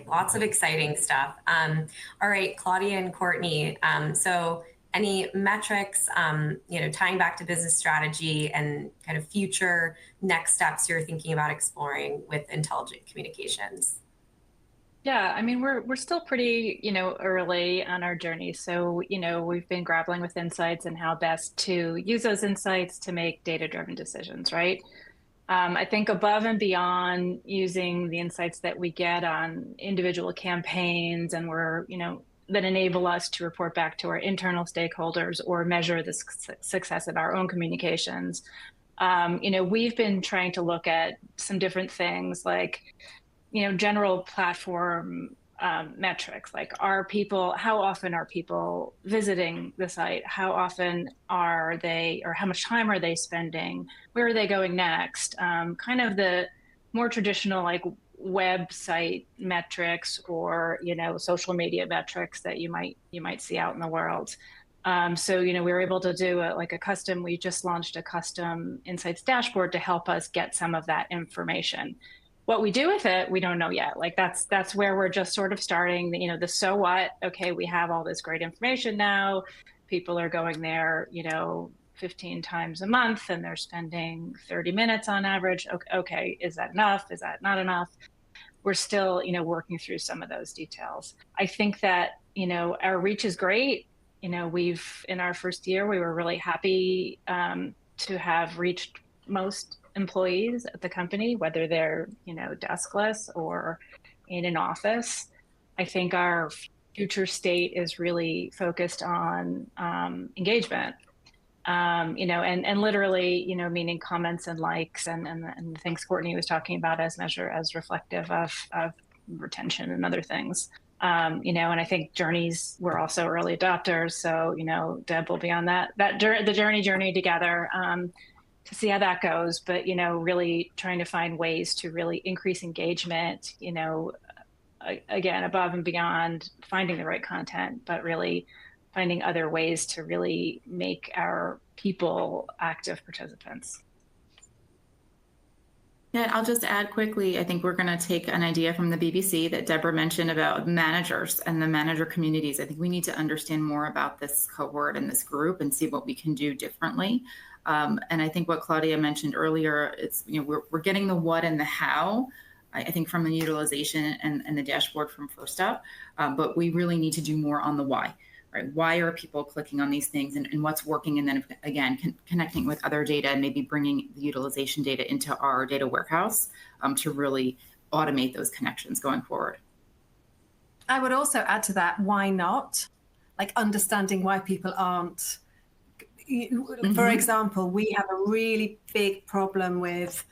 Speaker 3: Lots of exciting stuff. All right, Claudia and Courtney. So any metrics, tying back to business strategy and kind of future next steps you're thinking about exploring with intelligent communications?
Speaker 5: Yeah, I mean, we're still pretty, early on our journey. So, we've been grappling with insights and how best to use those insights to make data-driven decisions, right? I think above and beyond using the insights that we get on individual campaigns and that enable us to report back to our internal stakeholders or measure the success of our own communications. We've been trying to look at some different things like, general platform metrics, like how often are people visiting the site? How often are they, or how much time are they spending? Where are they going next? Kind of the more traditional, like website metrics or, social media metrics that you might see out in the world. So, we were able to do we just launched a custom insights dashboard to help us get some of that information. What we do with it, we don't know yet. Like that's where we're just sort of starting, the so what, okay, we have all this great information now. People are going there, 15 times a month and they're spending 30 minutes on average. Okay, is that enough? Is that not enough? We're still, working through some of those details. I think that, our reach is great. In our first year, we were really happy to have reached most employees at the company, whether they're, deskless or in an office. I think our future state is really focused on engagement, and literally, meaning comments and likes and the things Courtney was talking about as reflective of retention and other things. And I think journeys, we're also early adopters. So, Deb will be on the journey together. To see how that goes, but really trying to find ways to really increase engagement, again, above and beyond finding the right content, but really finding other ways to really make our people active participants.
Speaker 6: Yeah, I'll just add quickly, I think we're going to take an idea from the BBC that Deborah mentioned about managers and the manager communities. I think we need to understand more about this cohort and this group and see what we can do differently. And I think what Claudia mentioned earlier, it's, we're getting the what and the how, I think from the utilization and the dashboard from First Up, but we really need to do more on the why, right? Why are people clicking on these things and what's working? And then again, connecting with other data and maybe bringing the utilization data into our data warehouse to really automate those connections going forward.
Speaker 4: I would also add to that, why not? Like understanding why people aren't. For example, we have a really big problem with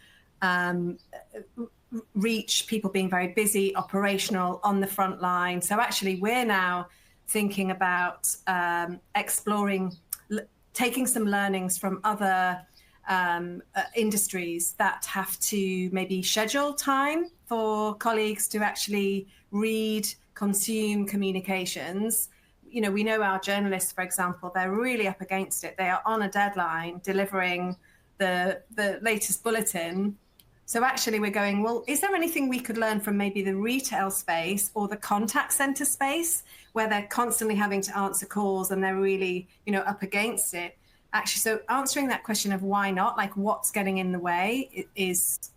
Speaker 4: reach, people being very busy, operational, on the front line. So actually, we're now thinking about exploring, taking some learnings from other industries that have to maybe schedule time for colleagues to actually read, consume communications. We know our journalists, for example, they're really up against it. They are on a deadline delivering the latest bulletin. So actually we're going, well, is there anything we could learn from maybe the retail space or the contact center space where they're constantly having to answer calls and they're really, up against it? Actually, so answering that question of why not, like what's getting in the way, is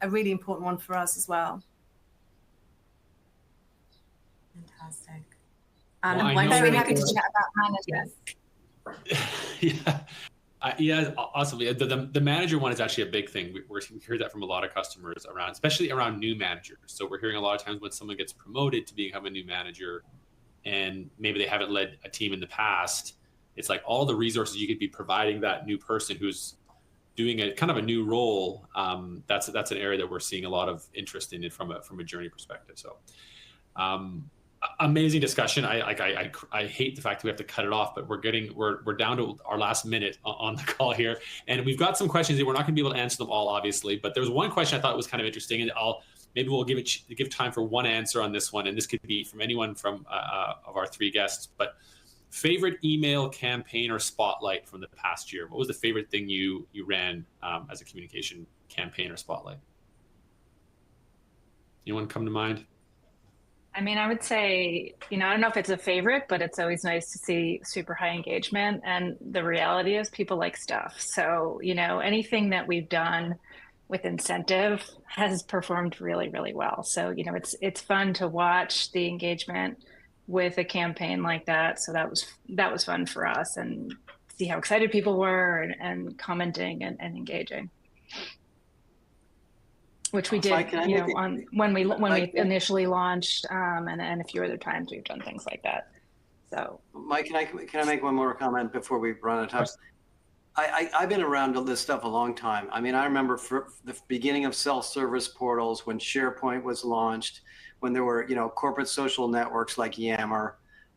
Speaker 4: a really important one for us as well.
Speaker 3: Fantastic.
Speaker 4: I'm very happy to chat about managers.
Speaker 1: Yeah, awesome. The manager one is actually a big thing. We hear that from a lot of customers especially around new managers. So we're hearing a lot of times when someone gets promoted to become a new manager and maybe they haven't led a team in the past, it's like all the resources you could be providing that new person who's doing a kind of a new role. That's an area that we're seeing a lot of interest in it from a journey perspective. So Amazing discussion. I hate the fact that we have to cut it off, but we're down to our last minute on the call here, and we've got some questions that we're not going to be able to answer them all, obviously. But there was one question I thought was kind of interesting, and maybe we'll give time for one answer on this one, and this could be from anyone from of our three guests. But favorite email campaign or spotlight from the past year? What was the favorite thing you ran as a communication campaign or spotlight? Anyone come to mind?
Speaker 5: I mean, I would say, I don't know if it's a favorite, but it's always nice to see super high engagement. And the reality is people like stuff. So, anything that we've done with incentive has performed really, really well. So, it's fun to watch the engagement with a campaign like that. So that was fun for us, and see how excited people were and commenting and engaging. Which we did, when we initially launched, and a few other times we've done things like that. So,
Speaker 2: Mike, can I make one more comment before we run out of time? I've been around this stuff a long time. I mean, I remember for the beginning of self-service portals, when SharePoint was launched, when there were corporate social networks like Yammer,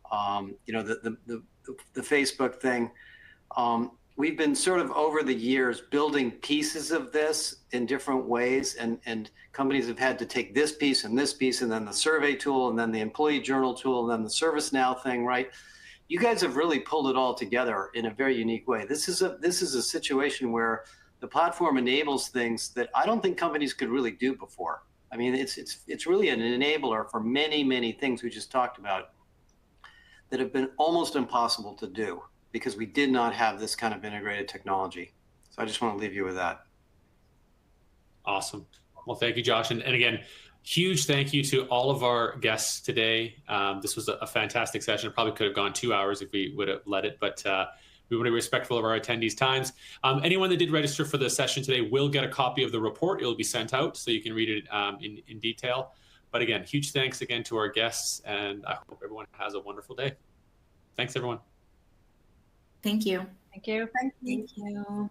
Speaker 2: the Facebook thing. We've been sort of over the years building pieces of this in different ways, and companies have had to take this piece and then the survey tool, and then the employee journal tool, and then the ServiceNow thing, right? You guys have really pulled it all together in a very unique way. This is a situation where the platform enables things that I don't think companies could really do before. I mean, it's really an enabler for many, many things we just talked about that have been almost impossible to do, because we did not have this kind of integrated technology. So I just want to leave you with that.
Speaker 1: Awesome. Well, thank you, Josh. And again, huge thank you to all of our guests today. This was a fantastic session. It probably could have gone 2 hours if we would have let it, but we want to be respectful of our attendees' times. Anyone that did register for the session today will get a copy of the report. It will be sent out so you can read it in detail. But again, huge thanks again to our guests, and I hope everyone has a wonderful day. Thanks, everyone.
Speaker 6: Thank you.
Speaker 5: Thank you.
Speaker 3: Thank you.